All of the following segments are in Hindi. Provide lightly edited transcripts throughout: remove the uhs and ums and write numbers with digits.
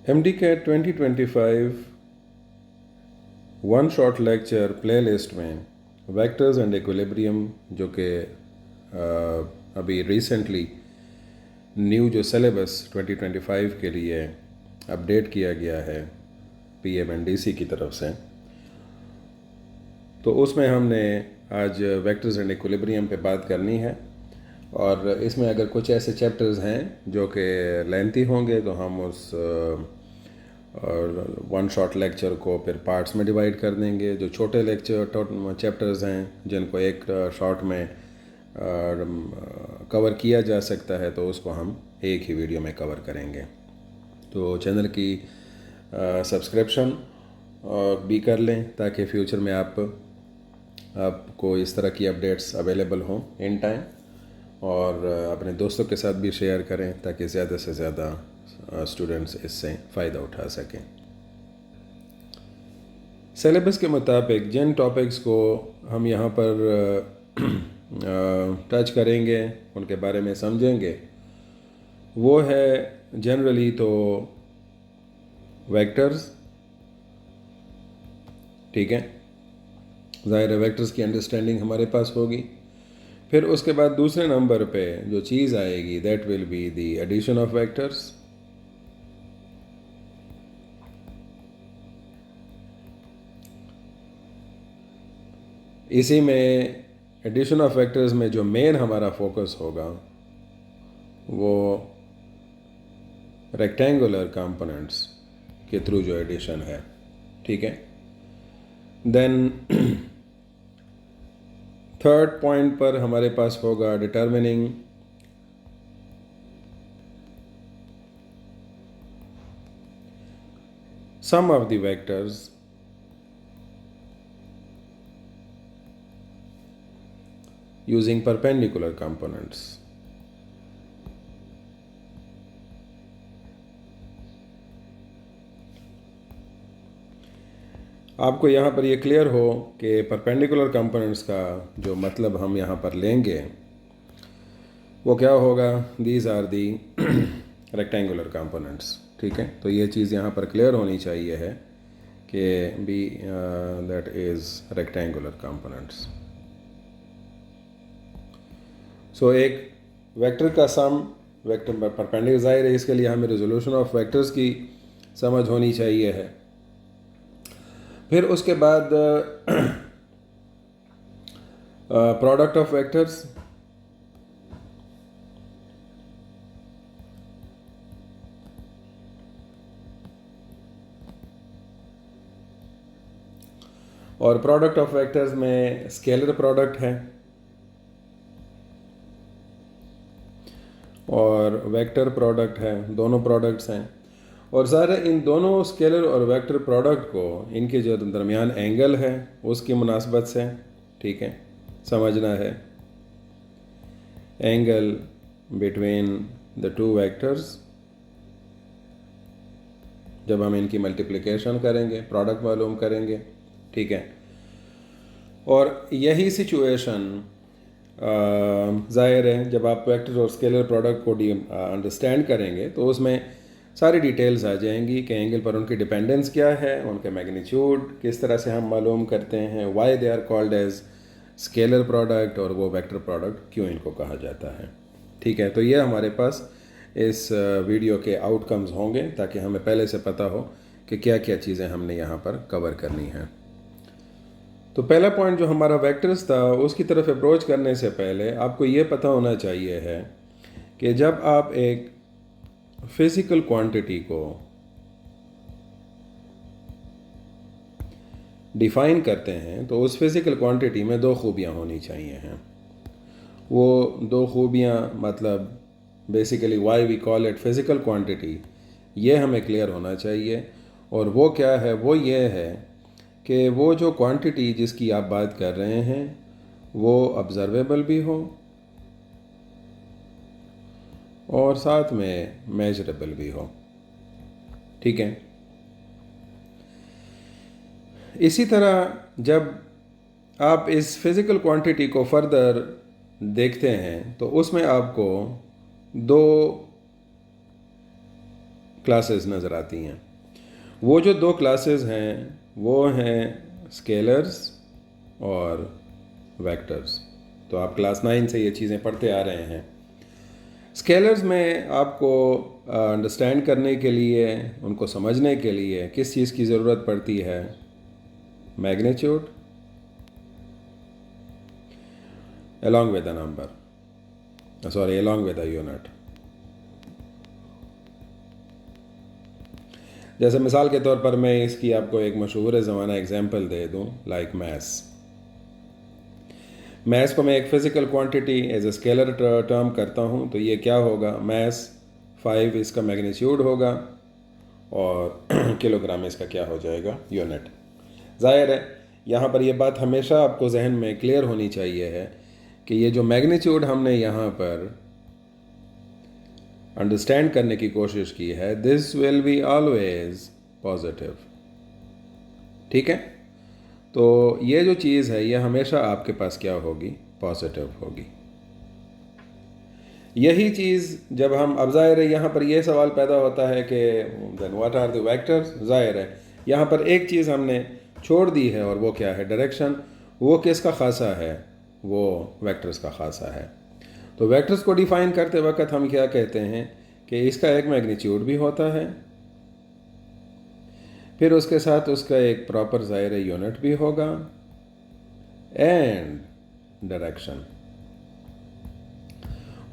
MDCAT 2025 one shot lecture playlist में वेक्टर्स एंड इक्विलिब्रियम जो कि अभी रिसेंटली न्यू जो सिलेबस 2025 के लिए अपडेट किया गया है PMNDC की तरफ से, तो उसमें हमने आज वेक्टर्स एंड इक्विलिब्रियम पे बात करनी है। और इसमें अगर कुछ ऐसे चैप्टर्स हैं जो कि लेंथी होंगे तो हम उस वन शॉट लेक्चर को फिर पार्ट्स में डिवाइड कर देंगे। जो छोटे चैप्टर्स हैं जिनको एक शॉट में कवर किया जा सकता है तो उसको हम एक ही वीडियो में कवर करेंगे। तो चैनल की सब्सक्रिप्शन भी कर लें ताकि फ्यूचर में आपको इस तरह की अपडेट्स अवेलेबल हों इन टाइम, और अपने दोस्तों के साथ भी शेयर करें ताकि ज़्यादा से ज़्यादा स्टूडेंट्स इससे फ़ायदा उठा सकें। सिलेबस के मुताबिक जिन टॉपिक्स को हम यहाँ पर टच करेंगे, उनके बारे में समझेंगे, वो है जनरली तो वेक्टर्स। ठीक है, ज़ाहिर है वेक्टर्स की अंडरस्टैंडिंग हमारे पास होगी। फिर उसके बाद दूसरे नंबर पे जो चीज़ आएगी that will be the addition of vectors. इसी में एडिशन ऑफ वेक्टर्स में जो मेन हमारा फोकस होगा वो रेक्टेंगुलर कंपोनेंट्स के थ्रू जो एडिशन है। ठीक है, देन थर्ड पॉइंट पर हमारे पास होगा determining some of the vectors using perpendicular components। आपको यहाँ पर ये क्लियर हो कि परपेंडिकुलर कंपोनेंट्स का जो मतलब हम यहाँ पर लेंगे वो क्या होगा। These are the rectangular components. ठीक है, तो ये चीज़ यहाँ पर क्लियर होनी चाहिए है कि be that is rectangular components. So एक वेक्टर का सम वेक्टर परपेंडिकुलर, ज़ाहिर है इसके लिए हमें रेजोल्यूशन ऑफ वेक्टर्स की समझ होनी चाहिए है। फिर उसके बाद प्रोडक्ट ऑफ वेक्टर्स, और प्रोडक्ट ऑफ वेक्टर्स में स्केलर प्रोडक्ट है और वेक्टर प्रोडक्ट है, दोनों प्रोडक्ट्स हैं। और सारे इन दोनों स्केलर और वेक्टर प्रोडक्ट को इनके जो दरमियान एंगल है उसकी मुनासबत से, ठीक है, समझना है। Angle between the two vectors, जब हम इनकी मल्टीप्लिकेशन करेंगे प्रोडक्ट मालूम करेंगे। ठीक है, और यही सिचुएशन ज़ाहिर है जब आप वेक्टर और स्केलर प्रोडक्ट को अंडरस्टैंड करेंगे तो उसमें सारी डिटेल्स आ जाएंगी कि एंगल पर उनकी डिपेंडेंस क्या है, उनके मैग्नीट्यूड किस तरह से हम मालूम करते हैं, why they are called as scalar product, और वो वेक्टर प्रोडक्ट क्यों इनको कहा जाता है। ठीक है, तो ये हमारे पास इस वीडियो के आउटकम्स होंगे ताकि हमें पहले से पता हो कि क्या क्या चीज़ें हमने यहाँ पर कवर करनी हैं। तो पहला पॉइंट जो हमारा वेक्टर्स था उसकी तरफ अप्रोच करने से पहले आपको ये पता होना चाहिए है कि जब आप एक फिज़िकल क्वांटिटी को डिफ़ाइन करते हैं तो उस फिज़िकल क्वांटिटी में दो खूबियाँ होनी चाहिए हैं। वो दो खूबियाँ मतलब basically why we call it physical quantity, ये हमें क्लियर होना चाहिए। और वो क्या है, वो ये है कि वो जो क्वांटिटी जिसकी आप बात कर रहे हैं वो ऑब्जर्वेबल भी हो और साथ में मेजरेबल भी हो। ठीक है, इसी तरह जब आप इस फिज़िकल क्वांटिटी को फर्दर देखते हैं तो उसमें आपको दो क्लासेस नज़र आती हैं। वो जो दो क्लासेस हैं वो हैं स्केलर्स और वेक्टर्स। तो आप क्लास 9 से ये चीज़ें पढ़ते आ रहे हैं। स्केलर्स में आपको अंडरस्टैंड करने के लिए, उनको समझने के लिए किस चीज़ की ज़रूरत पड़ती है? Magnitude along with a number, sorry, along with a unit। जैसे मिसाल के तौर पर मैं इसकी आपको एक मशहूर ज़माना एग्जांपल दे दूं, लाइक मैथ्स को मैं एक physical quantity as a scalar term करता हूं, तो ये क्या होगा? मैथ्स 5 इसका मैग्नीट्यूड होगा और किलोग्राम इसका क्या हो जाएगा? यूनिट। ज़ाहिर है यहाँ पर ये बात हमेशा आपको जहन में क्लियर होनी चाहिए है कि ये जो मैग्नीट्यूड हमने यहाँ पर अंडरस्टैंड करने की कोशिश की है, this will be always positive. ठीक है, तो ये जो चीज़ है ये हमेशा आपके पास क्या होगी? पॉजिटिव होगी। यही चीज़ जब हम, अब ज़ाहिर है यहाँ पर यह सवाल पैदा होता है कि then what are the vectors. ज़ाहिर है यहाँ पर एक चीज़ हमने छोड़ दी है और वो क्या है? डायरेक्शन। वो किसका खासा है? वो वेक्टर्स का खासा है। तो वेक्टर्स को डिफ़ाइन करते वक्त हम क्या कहते हैं कि इसका एक मैग्नीट्यूड भी होता है, फिर उसके साथ उसका एक प्रॉपर ज़ाहिर यूनिट भी होगा, एंड डायरेक्शन।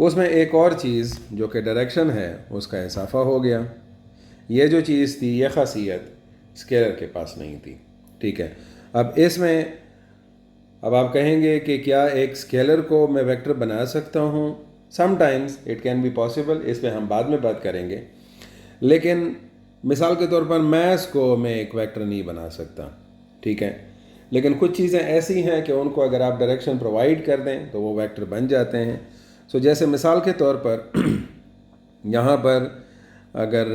उसमें एक और चीज़ जो कि डायरेक्शन है उसका इजाफा हो गया। ये जो चीज़ थी, ये खासियत स्केलर के पास नहीं थी। ठीक है, अब इसमें अब आप कहेंगे कि क्या एक स्केलर को मैं वेक्टर बना सकता हूँ? Sometimes it can be possible, इस पर हम बाद में बात करेंगे। लेकिन मिसाल के तौर पर मैथ्स को मैं एक वेक्टर नहीं बना सकता। ठीक है, लेकिन कुछ चीज़ें ऐसी हैं कि उनको अगर आप डायरेक्शन प्रोवाइड कर दें तो वो वेक्टर बन जाते हैं। सो जैसे मिसाल के तौर पर यहाँ पर अगर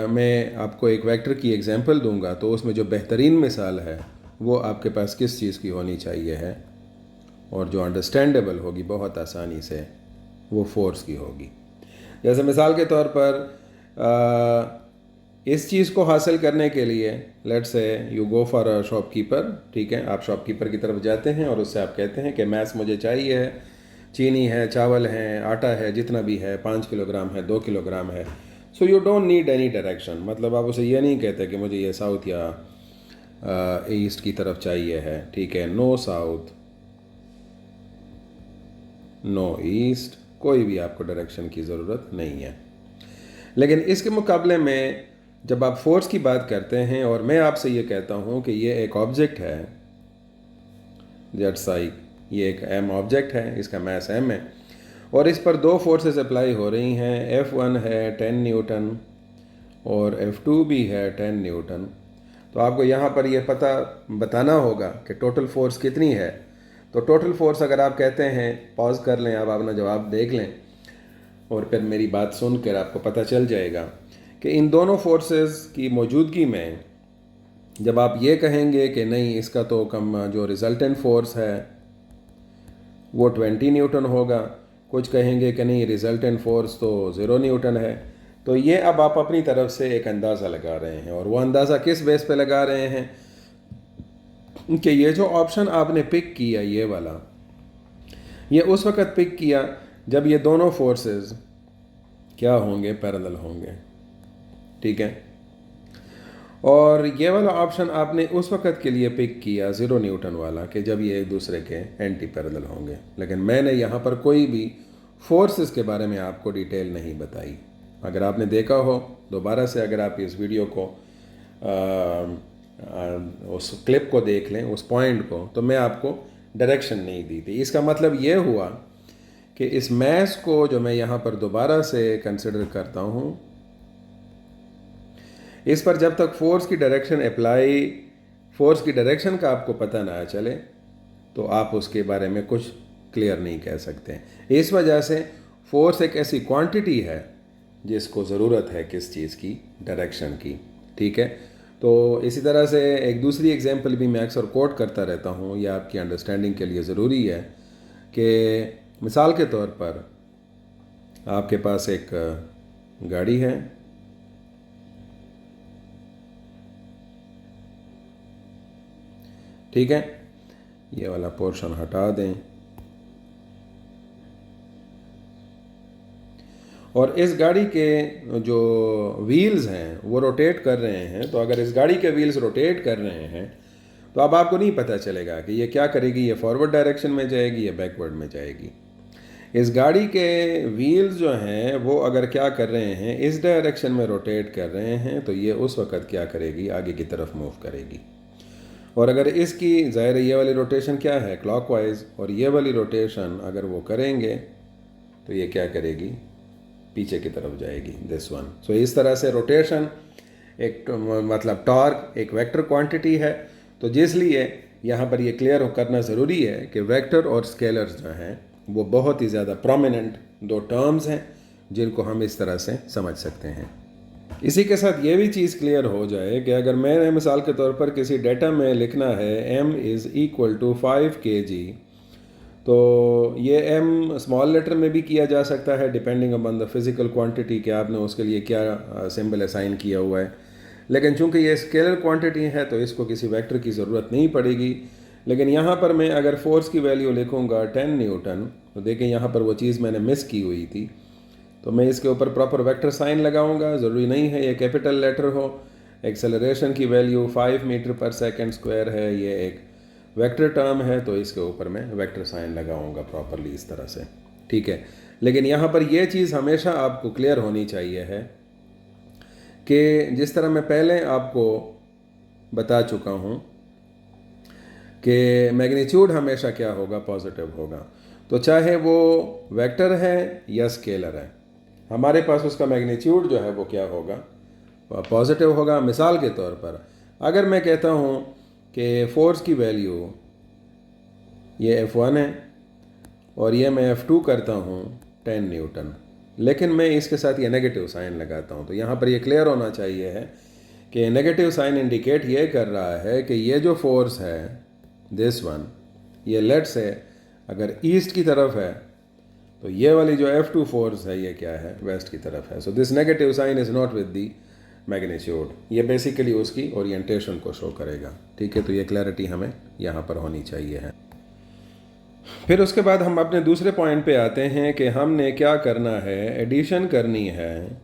मैं आपको एक वेक्टर की एग्जांपल दूंगा तो उसमें जो बेहतरीन मिसाल है वो आपके पास किस चीज़ की होनी चाहिए है, और जो अंडरस्टैंडेबल होगी बहुत आसानी से, वो फोर्स की होगी। जैसे मिसाल के तौर पर इस चीज़ को हासिल करने के लिए, let's say you go for a shopkeeper. ठीक है, आप शॉपकीपर की तरफ जाते हैं और उससे आप कहते हैं कि मैथ्स मुझे चाहिए है, चीनी है, चावल है, आटा है, जितना भी है, 5 किलोग्राम है, 2 किलोग्राम है। So you don't need any direction. मतलब आप उसे ये नहीं कहते कि मुझे ये साउथ या ईस्ट की तरफ चाहिए है। ठीक है, नो साउथ, नो ईस्ट, कोई भी आपको डायरेक्शन की ज़रूरत नहीं है। लेकिन इसके मुकाबले में जब आप फोर्स की बात करते हैं और मैं आपसे ये कहता हूँ कि ये एक ऑब्जेक्ट है, जैट्स लाइक ये एक एम ऑब्जेक्ट है, इसका मास एम है, और इस पर दो फोर्सेस अप्लाई हो रही हैं। F1 है 10 न्यूटन और F2 भी है 10 न्यूटन। तो आपको यहाँ पर यह पता बताना होगा कि टोटल फोर्स कितनी है। तो टोटल फोर्स अगर आप कहते हैं, पॉज कर लें, आप अपना जवाब देख लें और फिर मेरी बात सुनकर आपको पता चल जाएगा कि इन दोनों फोर्सेस की मौजूदगी में जब आप ये कहेंगे कि नहीं इसका तो कम जो रिजल्टेंट फोर्स है वो 20 न्यूटन होगा, कुछ कहेंगे कि नहीं रिजल्टेंट फोर्स तो 0 न्यूटन है। तो ये अब आप अपनी तरफ से एक अंदाज़ा लगा रहे हैं, और वो अंदाज़ा किस बेस पे लगा रहे हैं कि ये जो ऑप्शन आपने पिक किया, ये वाला, ये उस वक़्त पिक किया जब ये दोनों फोर्सेस क्या होंगे? पैरेलल होंगे। ठीक है, और ये वाला ऑप्शन आपने उस वक़्त के लिए पिक किया 0 न्यूटन वाला कि जब ये एक दूसरे के एंटी पैरेलल होंगे। लेकिन मैंने यहाँ पर कोई भी फोर्सेस के बारे में आपको डिटेल नहीं बताई। अगर आपने देखा हो दोबारा से, अगर आप इस वीडियो को उस क्लिप को देख लें, उस पॉइंट को, तो मैं आपको डायरेक्शन नहीं दी थी। इसका मतलब ये हुआ कि इस मैथ्स को जो मैं यहाँ पर दोबारा से कंसिडर करता हूँ, इस पर जब तक फोर्स की डायरेक्शन का आपको पता ना चले तो आप उसके बारे में कुछ क्लियर नहीं कह सकते। इस वजह से फोर्स एक ऐसी क्वांटिटी है जिसको ज़रूरत है किस चीज़ की? डायरेक्शन की। ठीक है, तो इसी तरह से एक दूसरी एग्जांपल भी मैं अक्सर कोट करता रहता हूँ, यह आपकी अंडरस्टैंडिंग के लिए ज़रूरी है कि मिसाल के तौर पर आपके पास एक गाड़ी है ठीक है, ये वाला पोर्शन हटा दें। और इस गाड़ी के जो व्हील्स हैं वो रोटेट कर रहे हैं, तो अगर इस गाड़ी के व्हील्स रोटेट कर रहे हैं तो अब आपको नहीं पता चलेगा कि ये क्या करेगी, ये फॉरवर्ड डायरेक्शन में जाएगी या बैकवर्ड में जाएगी। इस गाड़ी के व्हील्स जो हैं वो अगर क्या कर रहे हैं, इस डायरेक्शन में रोटेट कर रहे हैं, तो ये उस वक़्त क्या करेगी, आगे की तरफ मूव करेगी। और अगर इसकी ज़ाहिर ये वाली रोटेशन क्या है, क्लॉकवाइज, और ये वाली रोटेशन अगर वो करेंगे तो ये क्या करेगी, पीछे की तरफ जाएगी, दिस वन। सो इस तरह से रोटेशन एक मतलब टॉर्क एक वेक्टर क्वांटिटी है। तो जिसलिए यहाँ पर ये क्लियर करना ज़रूरी है कि वेक्टर और स्केलर्स जो हैं वो बहुत ही ज़्यादा प्रोमिनेंट दो टर्म्स हैं जिनको हम इस तरह से समझ सकते हैं। इसी के साथ ये भी चीज़ क्लियर हो जाए कि अगर मैंने मिसाल के तौर पर किसी डेटा में लिखना है m is equal to 5 kg, तो ये m स्मॉल लेटर में भी किया जा सकता है depending upon the physical quantity कि आपने उसके लिए क्या सिंबल असाइन किया हुआ है। लेकिन चूंकि ये स्केलर क्वांटिटी है तो इसको किसी वेक्टर की ज़रूरत नहीं पड़ेगी। लेकिन यहाँ पर मैं अगर फोर्स की वैल्यू लिखूँगा 10 न्यूटन, तो देखें यहाँ पर वो चीज़ मैंने मिस की हुई थी, तो मैं इसके ऊपर प्रॉपर वेक्टर साइन लगाऊंगा। ज़रूरी नहीं है ये कैपिटल लेटर हो। एक्सेलरेशन की वैल्यू 5 मीटर पर सेकंड स्क्वायर है, ये एक वेक्टर टर्म है, तो इसके ऊपर मैं वेक्टर साइन लगाऊंगा प्रॉपरली इस तरह से, ठीक है। लेकिन यहाँ पर यह चीज़ हमेशा आपको क्लियर होनी चाहिए है कि जिस तरह मैं पहले आपको बता चुका हूँ कि मैग्नीट्यूड हमेशा क्या होगा, पॉजिटिव होगा। तो चाहे वो वेक्टर है या स्केलर है, हमारे पास उसका मैग्नीट्यूड जो है वो क्या होगा, पॉजिटिव होगा। मिसाल के तौर पर अगर मैं कहता हूँ कि फोर्स की वैल्यू ये F1 है और ये मैं F2 करता हूँ 10 न्यूटन, लेकिन मैं इसके साथ ये नेगेटिव साइन लगाता हूँ, तो यहाँ पर ये क्लियर होना चाहिए है कि नेगेटिव साइन इंडिकेट ये कर रहा है कि ये जो फोर्स है दिस वन, ये लेट्स है अगर ईस्ट की तरफ है, तो ये वाली जो F2 फोर्स है ये क्या है, वेस्ट की तरफ है। So this negative sign is not with the magnitude, ये बेसिकली उसकी ओरिएंटेशन को शो करेगा, ठीक है। तो ये क्लैरिटी हमें यहाँ पर होनी चाहिए है। फिर उसके बाद हम अपने दूसरे पॉइंट पे आते हैं कि हमने क्या करना है, एडिशन करनी है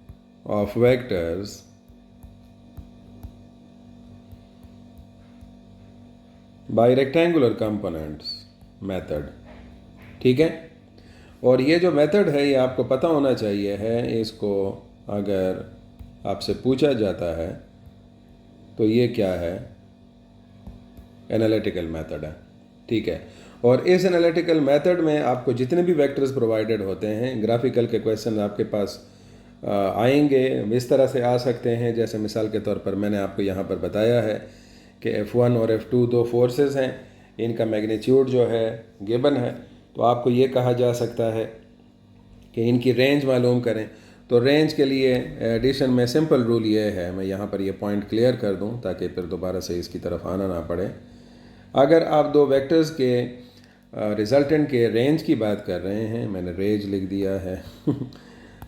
of vectors bye rectangular components method, ठीक है। और ये जो मेथड है ये आपको पता होना चाहिए है। इसको अगर आपसे पूछा जाता है तो ये क्या है, एनालिटिकल मेथड है, ठीक है। और इस एनालिटिकल मेथड में आपको जितने भी वेक्टर्स प्रोवाइडेड होते हैं, ग्राफिकल के क्वेश्चन आपके पास आएंगे, इस तरह से आ सकते हैं। जैसे मिसाल के तौर पर मैंने आपको यहाँ पर बताया है कि F1 और F2 दो फोर्सेस हैं, इनका मैग्नीट्यूड जो है गिवन है, तो आपको ये कहा जा सकता है कि इनकी रेंज मालूम करें। तो रेंज के लिए एडिशन में सिंपल रूल ये है, मैं यहाँ पर ये पॉइंट क्लियर कर दूँ ताकि फिर दोबारा से इसकी तरफ आना ना पड़े। अगर आप दो वेक्टर्स के रिजल्टेंट के रेंज की बात कर रहे हैं, मैंने रेंज लिख दिया है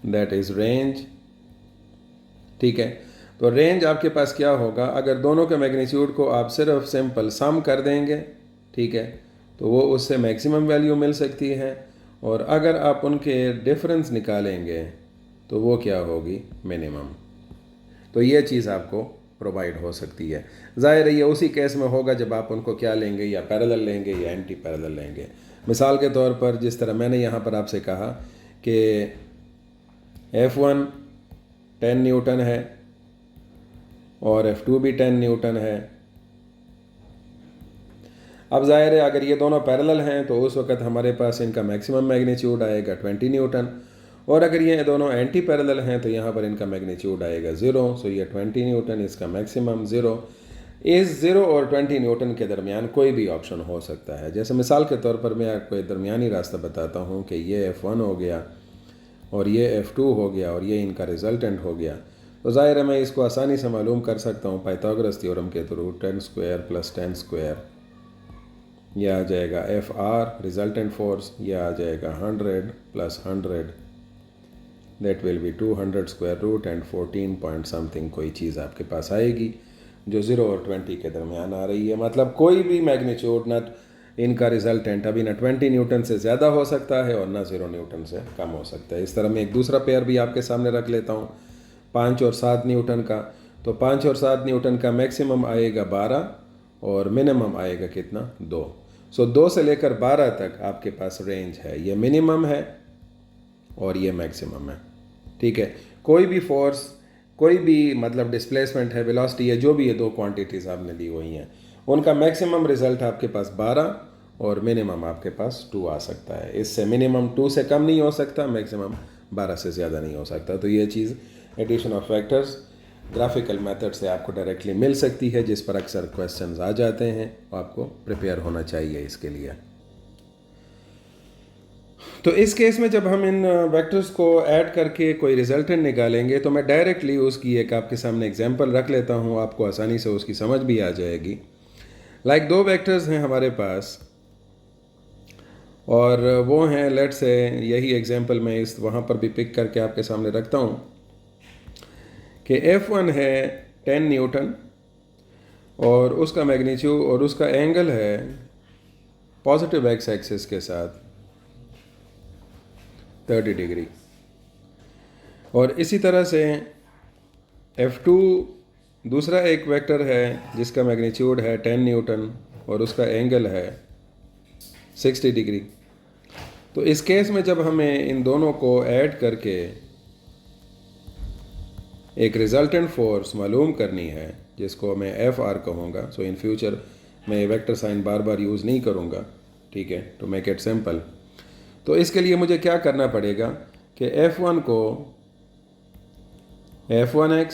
दैट इज़ रेंज, ठीक है। तो रेंज आपके पास क्या होगा, अगर दोनों के मैग्नीट्यूड को आप सिर्फ सिंपल सम कर देंगे, ठीक है, तो वो उससे मैक्सिमम वैल्यू मिल सकती है। और अगर आप उनके डिफरेंस निकालेंगे तो वो क्या होगी, मिनिमम। तो ये चीज़ आपको प्रोवाइड हो सकती है। ज़ाहिर है ये उसी केस में होगा जब आप उनको क्या लेंगे, या पैरेलल लेंगे या एंटी पैरेलल लेंगे। मिसाल के तौर पर जिस तरह मैंने यहाँ पर आपसे कहा कि F1 10 न्यूटन है और F2 भी 10 न्यूटन है। अब ज़ाहिर है अगर ये दोनों पैरेलल हैं तो उस वक़्त हमारे पास इनका मैक्सिमम मैग्नीट्यूड आएगा 20 न्यूटन, और अगर ये दोनों एंटी पैरेलल हैं तो यहाँ पर इनका मैग्नीट्यूड आएगा 0। सो ये 20 न्यूटन, इसका मैक्सिमम 0। इस 0 और 20 न्यूटन के दरमियान कोई भी ऑप्शन हो सकता है। जैसे मिसाल के तौर पर मैं आपको एक दरमियानी रास्ता बताता हूँ कि ये F1 हो गया और ये F2 हो गया और ये इनका रिजल्टेंट हो गया। तो ज़ाहिर है मैं इसको आसानी से मालूम कर सकता हूँ पाइथागोरस थ्योरम के थ्रू, 10 स्क्वायर प्लस 10 स्क्वायर, यह आ जाएगा FR रिजल्टेंट फोर्स, यह आ जाएगा 100 plus 100, that will be 200 square root and 14 point something कोई चीज़ आपके पास आएगी। जो 0 और 20 के दरमियान आ रही है। मतलब कोई भी मैग्नीट्यूड ना इनका रिजल्टेंट अभी ना 20 न्यूटन से ज़्यादा हो सकता है और ना 0 न्यूटन से कम हो सकता है। इस तरह मैं एक दूसरा पेयर भी आपके सामने रख लेता हूँ 5 और 7 न्यूटन का। तो 5 और 7 न्यूटन का मैक्सिमम आएगा 12 और मिनिमम आएगा कितना 2। सो 2 से लेकर 12 तक आपके पास रेंज है, ये मिनिमम है और ये मैक्सिमम है। ठीक है, कोई भी फोर्स, कोई भी मतलब डिस्प्लेसमेंट है, वेलोसिटी है, जो भी ये दो क्वांटिटीज़ आपने दी हुई हैं, उनका मैक्सिमम रिजल्ट आपके पास 12 और मिनिमम आपके पास 2 आ सकता है। इससे मिनिमम 2 से कम नहीं हो सकता, मैक्सिमम 12 से ज़्यादा नहीं हो सकता। तो ये चीज़ addition of factors graphical method से आपको डायरेक्टली मिल सकती है, जिस पर अक्सर क्वेश्चंस आ जाते हैं। आपको प्रिपेयर होना चाहिए इसके लिए। तो इस केस में जब हम इन वेक्टर्स को ऐड करके कोई रिजल्टेंट निकालेंगे तो मैं डायरेक्टली उसकी एक आपके सामने एग्जांपल रख लेता हूँ, आपको आसानी से उसकी समझ भी आ जाएगी। लाइक दो वेक्टर्स हैं हमारे पास और वो हैं, लेट्स से यही एग्जांपल मैं इस वहाँ पर भी पिक करके आपके सामने रखता हूँ कि F1 है 10 न्यूटन और उसका मैग्नीट्यूड और उसका एंगल है पॉजिटिव एक्स एक्सिस के साथ 30 डिग्री। और इसी तरह से F2 दूसरा एक वेक्टर है जिसका मैग्नीट्यूड है 10 न्यूटन और उसका एंगल है 60 डिग्री। तो इस केस में जब हमें इन दोनों को ऐड करके एक रिजल्टेंट फोर्स मालूम करनी है जिसको मैं FR कहूँगा, सो इन फ्यूचर मैं वेक्टर साइन बार बार यूज़ नहीं करूँगा, ठीक है, टू मेक इट सिंपल। तो इसके लिए मुझे क्या करना पड़ेगा कि F1 को F1x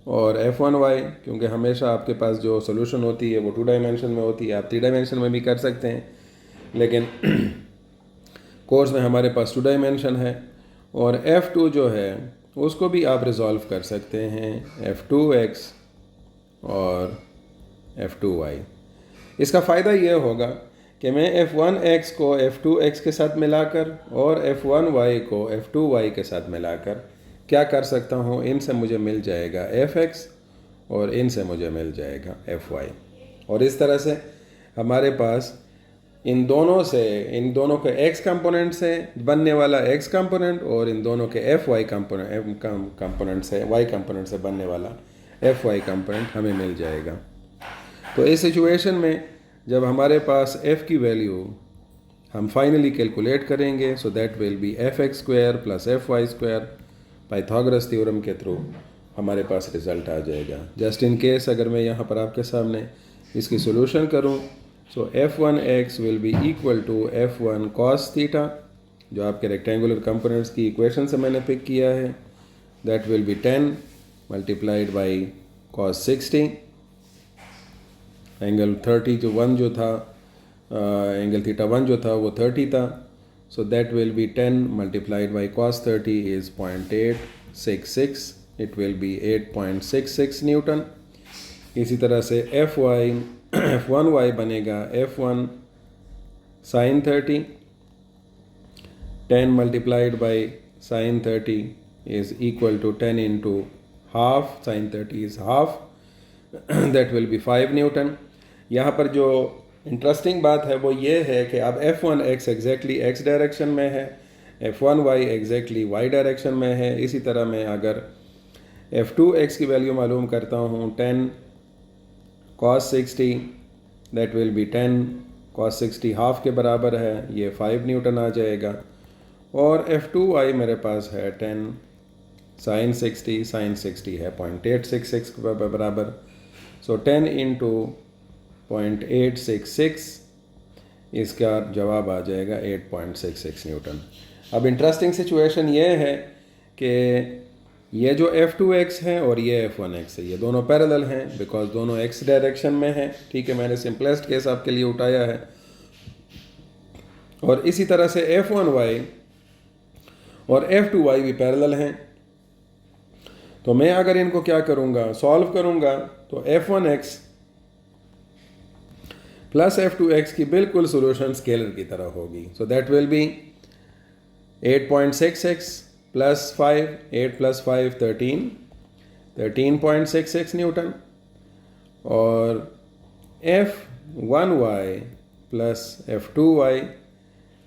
और F1y, क्योंकि हमेशा आपके पास जो सोल्यूशन होती है वो 2 डायमेंशन में होती है, आप 3 डायमेंशन में भी कर सकते हैं, लेकिन कोर्स में हमारे पास 2 डायमेंशन है। और F2 जो है उसको भी आप रिजॉल्व कर सकते हैं F2x और F2y। इसका फ़ायदा ये होगा कि मैं F1x को F2x के साथ मिलाकर और F1y को F2y के साथ मिलाकर क्या कर सकता हूँ, इनसे मुझे मिल जाएगा Fx और इनसे मुझे मिल जाएगा Fy। और इस तरह से हमारे पास इन दोनों के x कंपोनेंट से बनने वाला x कंपोनेंट और इन दोनों के Fy कंपोनेंट से y कंपोनेंट से बनने वाला Fy कंपोनेंट हमें मिल जाएगा। तो इस सिचुएशन में जब हमारे पास f की वैल्यू हम फाइनली कैलकुलेट करेंगे, सो that will B fx square plus Fy square, Pythagoras theorem के थ्रू हमारे पास रिजल्ट आ जाएगा। जस्ट इन केस अगर मैं यहाँ पर आपके सामने इसकी सोल्यूशन करूँ, so F1x will be equal to F1 cos theta, जो आपके रेक्टेंगुलर कंपोनेंट्स की इक्वेशन से मैंने पिक किया है, that will be 10 multiplied by cos 60, angle 30 जो 1 जो था, एंगल थीटा 1 जो था वो 30 था, so that will be 10 multiplied by cos 30 is 0.866, it will be 8.66 newton. इसी तरह से F1y बनेगा F1 sin 30, 10 multiplied by sin 30 is equal to 10 into half, sin 30 is half, that will be 5 newton. यहाँ पर जो इंटरेस्टिंग बात है वो ये है कि अब F1x एग्जैक्टली x डायरेक्शन में है, F1y एग्जैक्टली y डायरेक्शन में है। इसी तरह मैं अगर F2x की वैल्यू मालूम करता हूँ 10 cos 60, that will be 10 cos 60 half के बराबर है, ये 5 न्यूटन आ जाएगा। और F2y मेरे पास है 10 sin 60 है 0.866 के बराबर, सो 10 इंटू 0.866, इसका जवाब आ जाएगा 8.66 न्यूटन। अब इंटरेस्टिंग सिचुएशन ये है कि ये जो F2x है और ये F1x है, ये दोनों पैरेलल हैं बिकॉज दोनों x डायरेक्शन में हैं, ठीक है, मैंने सिंपलेस्ट केस आपके लिए उठाया है। और इसी तरह से F1y और F2y भी पैरेलल हैं। तो मैं अगर इनको क्या करूँगा, सॉल्व करूँगा, तो F1x प्लस F2x की बिल्कुल सोल्यूशन स्केलर की तरह होगी। सो that will be 8.66 plus 5, 8 plus 5 13, 13.66 Newton. और f1y प्लस f2y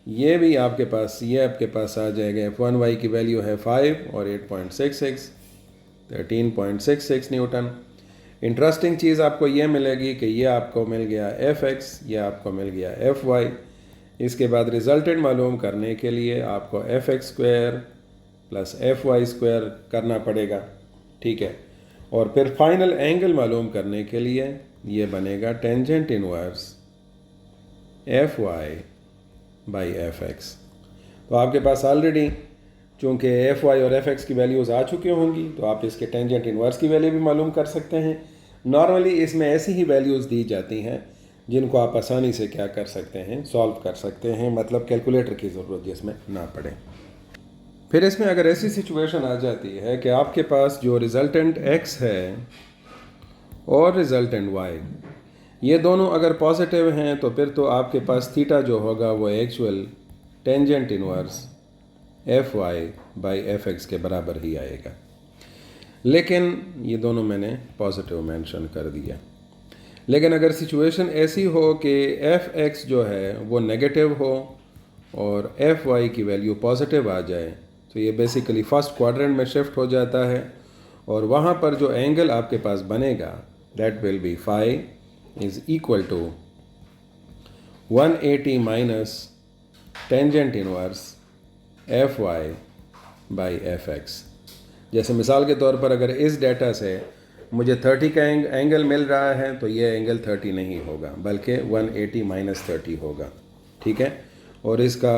ये भी आपके पास आ जाएगा। f1y की वैल्यू है 5 और 8.66 13.66 न्यूटन। इंटरेस्टिंग चीज़ आपको ये मिलेगी कि ये आपको मिल गया fx, ये आपको मिल गया fy। इसके बाद रिजल्टेंट मालूम करने के लिए आपको fx square plus fy square करना पड़ेगा, ठीक है। और फिर फाइनल एंगल मालूम करने के लिए ये बनेगा tangent inverse fy by fx। तो आपके पास ऑलरेडी चूँकि fy और fx की वैल्यूज़ आ चुकी होंगी, तो आप इसके टेंजेंट इनवर्स की वैल्यू भी मालूम कर सकते हैं। नॉर्मली इसमें ऐसी ही वैल्यूज़ दी जाती हैं जिनको आप आसानी से क्या कर सकते हैं, सॉल्व कर सकते हैं, मतलब कैलकुलेटर की ज़रूरत जिसमें ना पड़े। फिर इसमें अगर ऐसी सिचुएशन आ जाती है कि आपके पास जो रिज़ल्टेंट x है और रिज़ल्टेंट y ये दोनों अगर पॉजिटिव हैं, तो फिर तो आपके पास थीटा जो होगा वो actual tangent inverse fy by fx के बराबर ही आएगा। लेकिन ये दोनों मैंने पॉजिटिव मेंशन कर दिया। लेकिन अगर सिचुएशन ऐसी हो कि fx जो है वो नेगेटिव हो और fy की वैल्यू पॉजिटिव आ जाए, तो ये बेसिकली फर्स्ट क्वाड्रेंट में शिफ्ट हो जाता है और वहाँ पर जो एंगल आपके पास बनेगा that will be phi is equal to 180 minus tangent inverse fy by fx। जैसे मिसाल के तौर पर अगर इस डेटा से मुझे 30 का एंगल मिल रहा है, तो ये एंगल 30 नहीं होगा बल्कि 180 माइनस 30 होगा, ठीक है। और इसका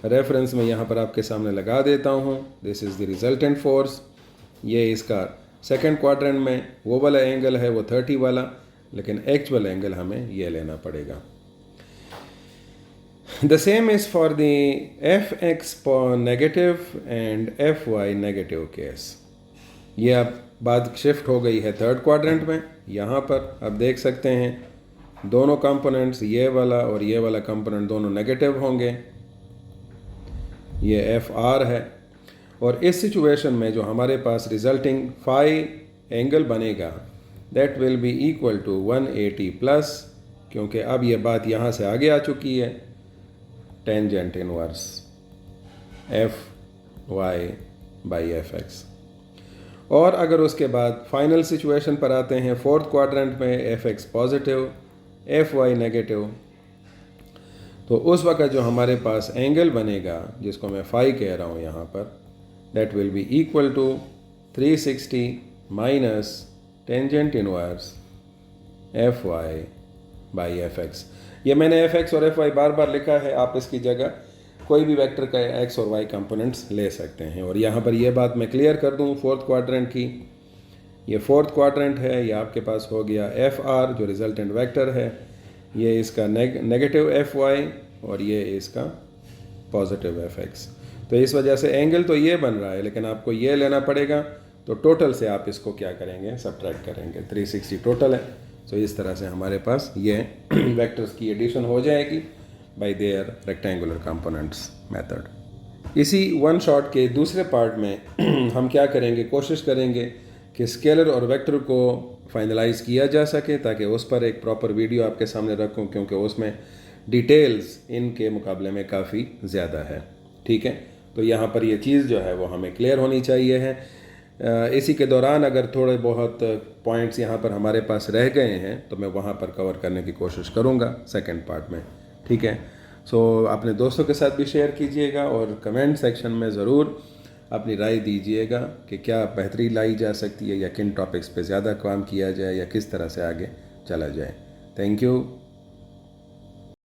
रेफरेंस मैं यहाँ पर आपके सामने लगा देता हूँ। This is the resultant force. ये इसका सेकंड क्वाड्रेंट में वो वाला एंगल है वो 30 वाला, लेकिन एक्चुअल एंगल हमें ये लेना पड़ेगा। The same is for the fx negative and fy negative case। ये अब बात शिफ्ट हो गई है थर्ड क्वाड्रेंट में। यहाँ पर आप देख सकते हैं दोनों कंपोनेंट्स, ये वाला और ये वाला कंपोनेंट दोनों नेगेटिव होंगे। ये fr है और इस सिचुएशन में जो हमारे पास रिजल्टिंग फाई एंगल बनेगा that will be equal to 180 plus, क्योंकि अब ये बात यहाँ से आगे आ चुकी है, tangent inverse fy by fx। और अगर उसके बाद फाइनल सिचुएशन पर आते हैं फोर्थ क्वाड्रेंट में fx पॉजिटिव fy नेगेटिव, तो उस वक्त जो हमारे पास एंगल बनेगा जिसको मैं फाई कह रहा हूँ यहाँ पर, that will be equal to 360 minus tangent inverse fy by fx। ये मैंने fx और fy बार बार लिखा है, आप इसकी जगह कोई भी वेक्टर का x और y कंपोनेंट्स ले सकते हैं। और यहाँ पर ये बात मैं क्लियर कर दूँ फोर्थ क्वाड्रेंट की, ये फोर्थ क्वाड्रेंट है, ये आपके पास हो गया fr जो रिजल्टेंट वेक्टर है, ये इसका नेगेटिव fy और ये इसका पॉजिटिव fx। तो इस वजह से एंगल तो ये बन रहा है, लेकिन आपको ये लेना पड़ेगा, तो टोटल से आप इसको क्या करेंगे, सब्ट्रैक्ट करेंगे। 360 टोटल है। तो इस तरह से हमारे पास ये वेक्टर्स की एडिशन हो जाएगी bye there rectangular components method. इसी वन शॉट के दूसरे पार्ट में हम क्या करेंगे, कोशिश करेंगे कि स्केलर और वेक्टर को फाइनलाइज किया जा सके, ताकि उस पर एक प्रॉपर वीडियो आपके सामने रखूं, क्योंकि उसमें डिटेल्स इनके मुकाबले में काफ़ी ज़्यादा है, ठीक है। तो यहाँ पर ये चीज़ जो है वो हमें क्लियर होनी चाहिए है। इसी के दौरान अगर थोड़े बहुत पॉइंट्स यहाँ पर हमारे पास रह गए हैं, तो मैं वहाँ पर कवर करने की कोशिश करूँगा सेकंड पार्ट में, ठीक है। सो अपने दोस्तों के साथ भी शेयर कीजिएगा और कमेंट सेक्शन में ज़रूर अपनी राय दीजिएगा कि क्या बेहतरी लाई जा सकती है या किन टॉपिक्स पे ज़्यादा काम किया जाए या किस तरह से आगे चला जाए। Thank you.